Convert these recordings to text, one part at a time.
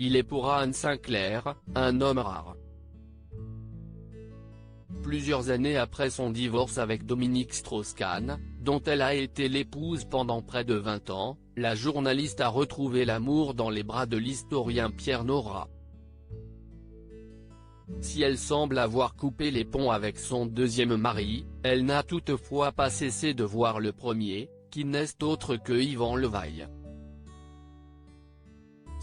il est pour Anne Sinclair, un homme rare. Plusieurs années après son divorce avec Dominique Strauss-Kahn, dont elle a été l'épouse pendant près de 20 ans, la journaliste a retrouvé l'amour dans les bras de l'historien Pierre Nora. Si elle semble avoir coupé les ponts avec son deuxième mari, elle n'a toutefois pas cessé de voir le premier, qui n'est autre que Yvan Levaille.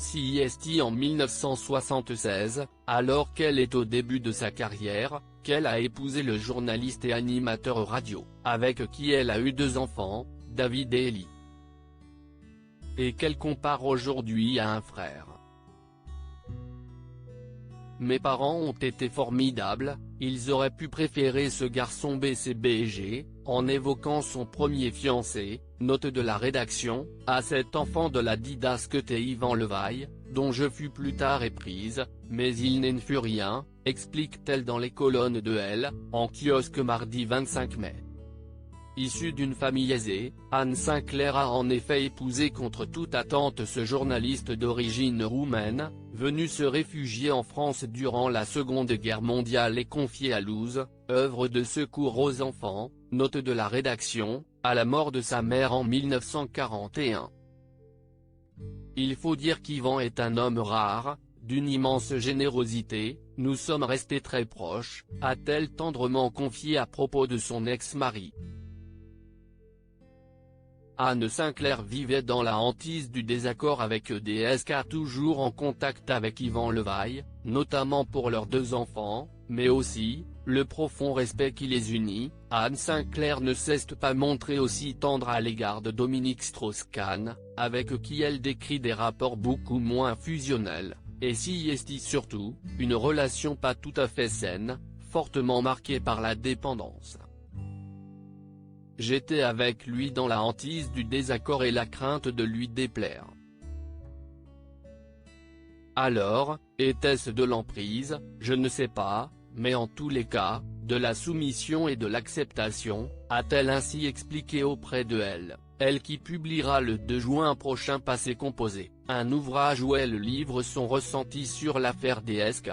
CIST en 1976, alors qu'elle est au début de sa carrière, qu'elle a épousé le journaliste et animateur radio, avec qui elle a eu 2 enfants, David et Ellie. Et qu'elle compare aujourd'hui à un frère. Mes parents ont été formidables, ils auraient pu préférer ce garçon BCBG, en évoquant son premier fiancé, note de la rédaction, à cet enfant de la didasque Yvan Levaille, dont je fus plus tard éprise, mais il n'en fut rien, explique-t-elle dans les colonnes de Elle, en kiosque mardi 25 mai. Issue d'une famille aisée, Anne Sinclair a en effet épousé contre toute attente ce journaliste d'origine roumaine, venu se réfugier en France durant la Seconde Guerre mondiale et confié à Louz, œuvre de secours aux enfants, note de la rédaction, à la mort de sa mère en 1941. Il faut dire qu'Yvan est un homme rare, d'une immense générosité, nous sommes restés très proches, a-t-elle tendrement confié à propos de son ex-mari. Anne Sinclair vivait dans la hantise du désaccord avec DSK, toujours en contact avec Yvan Levaille, notamment pour leurs 2 enfants, mais aussi, le profond respect qui les unit. Anne Sinclair ne s'est pas montrée aussi tendre à l'égard de Dominique Strauss-Kahn, avec qui elle décrit des rapports beaucoup moins fusionnels, et CIST surtout, une relation pas tout à fait saine, fortement marquée par la dépendance. J'étais avec lui dans la hantise du désaccord et la crainte de lui déplaire. Alors, était-ce de l'emprise? Je ne sais pas, mais en tous les cas, de la soumission et de l'acceptation, a-t-elle ainsi expliqué auprès de Elle qui publiera le 2 juin prochain Passé composé, un ouvrage où elle livre son ressenti sur l'affaire DSK.